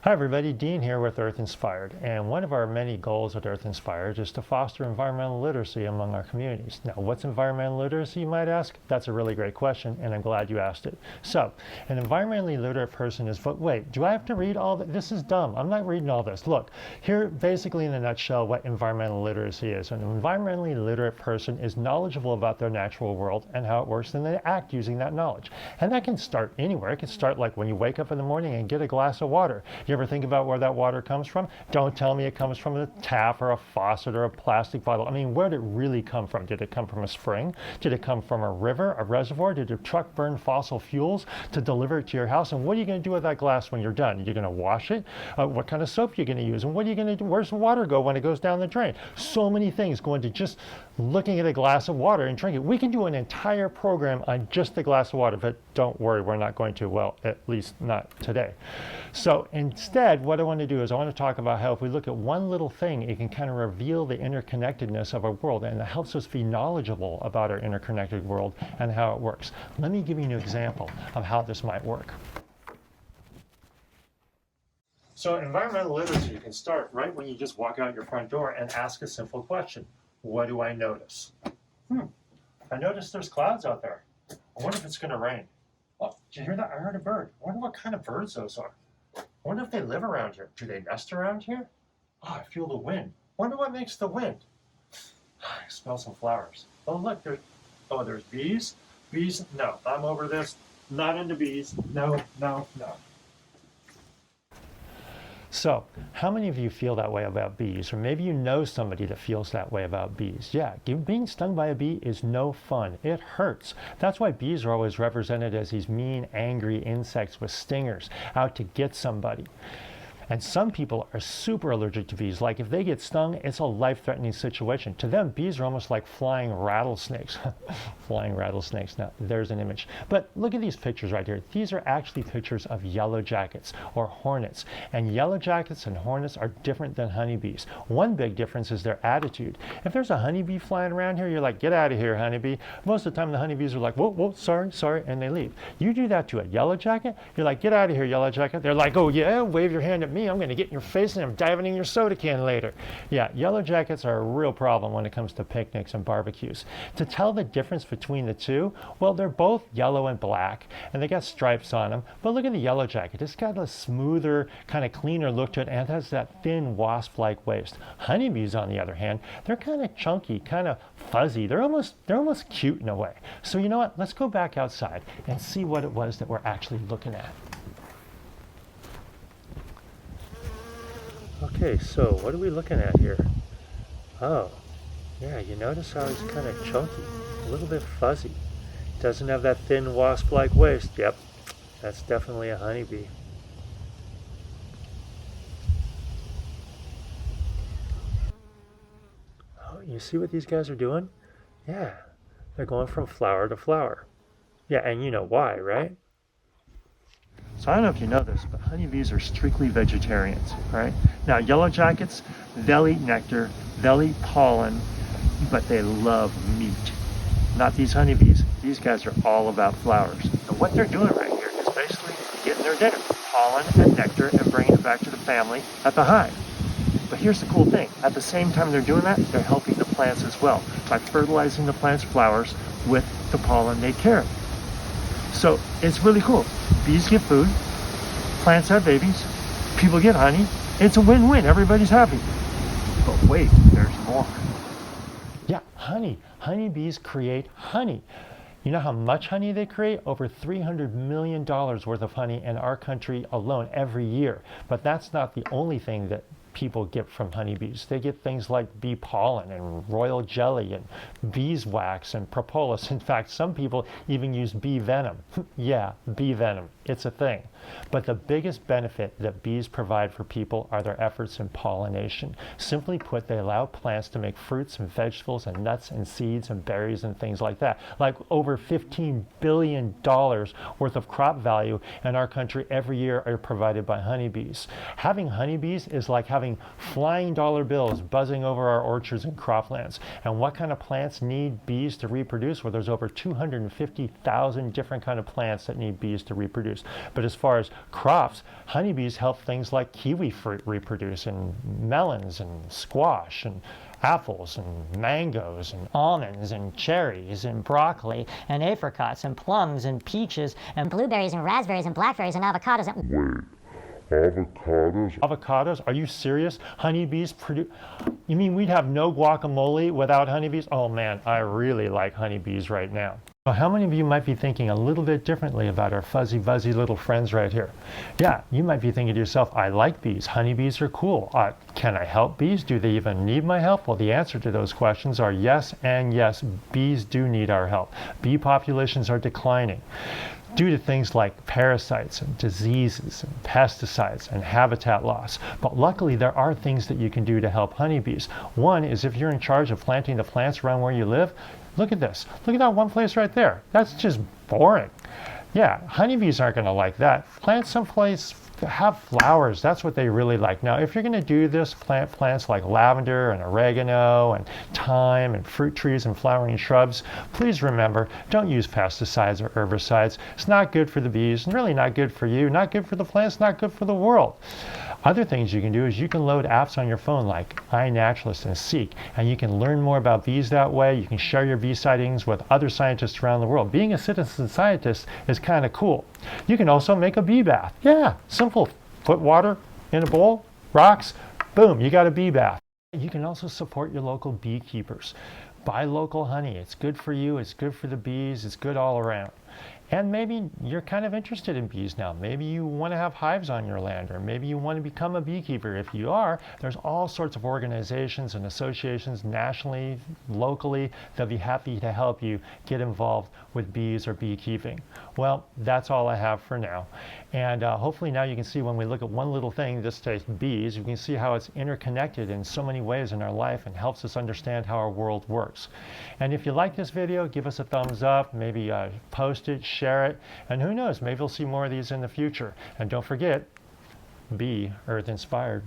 Hi everybody, Dean here with Earth Inspired, and one of our many goals at Earth Inspired is to foster environmental literacy among our communities. Now, what's environmental literacy, you might ask? That's a really great question, and I'm glad you asked it. So, an environmentally literate person is, but wait, do I have to read all that? This is dumb. I'm not reading all this. Look, here, basically in a nutshell, what environmental literacy is. An environmentally literate person is knowledgeable about their natural world and how it works, and they act using that knowledge. And that can start anywhere. It can start like when you wake up in the morning and get a glass of water. You ever think about where that water comes from? Don't tell me it comes from a tap or a faucet or a plastic bottle. I mean, where did it really come from? Did it come from a spring? Did it come from a river, a reservoir? Did a truck burn fossil fuels to deliver it to your house? And what are you going to do with that glass when you're done? You're going to wash it? What kind of soap are you going to use? And what are you going to do? Where's the water go when it goes down the drain? So many things go into just looking at a glass of water and drinking it. We can do an entire program on just the glass of water, but don't worry, we're not going to, well, at least not today. So instead, what I want to do is I want to talk about how if we look at one little thing, it can kind of reveal the interconnectedness of our world, and it helps us be knowledgeable about our interconnected world and how it works. Let me give you an example of how this might work. So environmental literacy can start right when you just walk out your front door and ask a simple question. What do I notice? I notice there's clouds out there. I wonder if it's going to rain. Oh, did you hear that? I heard a bird. I wonder what kind of birds those are. I wonder if they live around here. Do they nest around here? Oh, I feel the wind. Wonder what makes the wind. I smell some flowers. Oh, look, there's bees. Bees, no, I'm over this. Not into bees. No, no, no. So, how many of you feel that way about bees? Or maybe you know somebody that feels that way about bees. Yeah, being stung by a bee is no fun. It hurts. That's why bees are always represented as these mean, angry insects with stingers out to get somebody. And some people are super allergic to bees. Like if they get stung, it's a life-threatening situation. To them, bees are almost like flying rattlesnakes. Flying rattlesnakes, now there's an image. But look at these pictures right here. These are actually pictures of yellow jackets or hornets. And yellow jackets and hornets are different than honeybees. One big difference is their attitude. If there's a honeybee flying around here, you're like, get out of here, honeybee. Most of the time the honeybees are like, whoa, whoa, sorry, sorry, and they leave. You do that to a yellow jacket, you're like, get out of here, yellow jacket. They're like, oh yeah, wave your hand at me. I'm going to get in your face and I'm diving in your soda can later. Yeah, yellow jackets are a real problem when it comes to picnics and barbecues. To tell the difference between the two, well, they're both yellow and black and they got stripes on them. But look at the yellow jacket. It's got a smoother, kind of cleaner look to it, and it has that thin wasp-like waist. Honeybees, on the other hand, they're kind of chunky, kind of fuzzy. They're almost cute in a way. So you know what? Let's go back outside and see what it was that we're actually looking at. Okay, so what are we looking at here? Oh, yeah, you notice how he's kind of chunky, a little bit fuzzy. Doesn't have that thin wasp-like waist. Yep, that's definitely a honeybee. Oh, you see what these guys are doing? Yeah, they're going from flower to flower. Yeah, and you know why, right? So I don't know if you know this, but honeybees are strictly vegetarians, right? Now, yellow jackets, they'll eat nectar, they'll eat pollen, but they love meat. Not these honeybees. These guys are all about flowers. And what they're doing right here is basically getting their dinner, pollen and nectar, and bringing it back to the family at the hive. But here's the cool thing. At the same time they're doing that, they're helping the plants as well by fertilizing the plants' flowers with the pollen they carry. So it's really cool. Bees get food, plants have babies, people get honey. It's a win-win. Everybody's happy. But wait, there's more. Yeah, honey. Honeybees create honey. You know how much honey they create? Over $300 million worth of honey in our country alone every year. But that's not the only thing that people get from honeybees. They get things like bee pollen and royal jelly and beeswax and propolis. In fact, some people even use bee venom. Yeah, bee venom. It's a thing. But the biggest benefit that bees provide for people are their efforts in pollination. Simply put, they allow plants to make fruits and vegetables and nuts and seeds and berries and things like that. Like over $15 billion worth of crop value in our country every year are provided by honeybees. Having honeybees is like having having flying dollar bills buzzing over our orchards and croplands. And what kind of plants need bees to reproduce? Well, there's over 250,000 different kind of plants that need bees to reproduce. But as far as crops, honeybees help things like kiwi fruit reproduce, and melons and squash and apples and mangoes and almonds and cherries and broccoli and apricots and plums and peaches and blueberries and raspberries and blackberries and avocados and... Avocados? Are you serious? Honeybees produce... You mean we'd have no guacamole without honeybees? Oh man, I really like honeybees right now. So how many of you might be thinking a little bit differently about our fuzzy, fuzzy little friends right here? Yeah, you might be thinking to yourself, I like bees. Honeybees are cool. Can I help bees? Do they even need my help? Well, the answer to those questions are yes and yes. Bees do need our help. Bee populations are declining due to things like parasites and diseases and pesticides and habitat loss. But luckily, there are things that you can do to help honeybees. One is if you're in charge of planting the plants around where you live, look at this. Look at that one place right there. That's just boring. Yeah, honeybees aren't going to like that. Plant someplace, have flowers. That's what they really like. Now, if you're going to do this, plant plants like lavender and oregano and thyme and fruit trees and flowering shrubs. Please remember, don't use pesticides or herbicides. It's not good for the bees and really not good for you, not good for the plants, not good for the world. Other things you can do is you can load apps on your phone like iNaturalist and Seek, and you can learn more about bees that way. You can share your bee sightings with other scientists around the world. Being a citizen scientist is kind of cool. You can also make a bee bath. Yeah, simple. Put water in a bowl, rocks, boom, you got a bee bath. You can also support your local beekeepers. Buy local honey. It's good for you, it's good for the bees, it's good all around. And maybe you're kind of interested in bees now. Maybe you want to have hives on your land, or maybe you want to become a beekeeper. If you are, there's all sorts of organizations and associations nationally, locally, that'll be happy to help you get involved with bees or beekeeping. Well, that's all I have for now. And hopefully now you can see when we look at one little thing, this says bees, you can see how it's interconnected in so many ways in our life and helps us understand how our world works. And if you like this video, give us a thumbs up, maybe post it, share it, and who knows, maybe we'll see more of these in the future. And don't forget, be Earth inspired.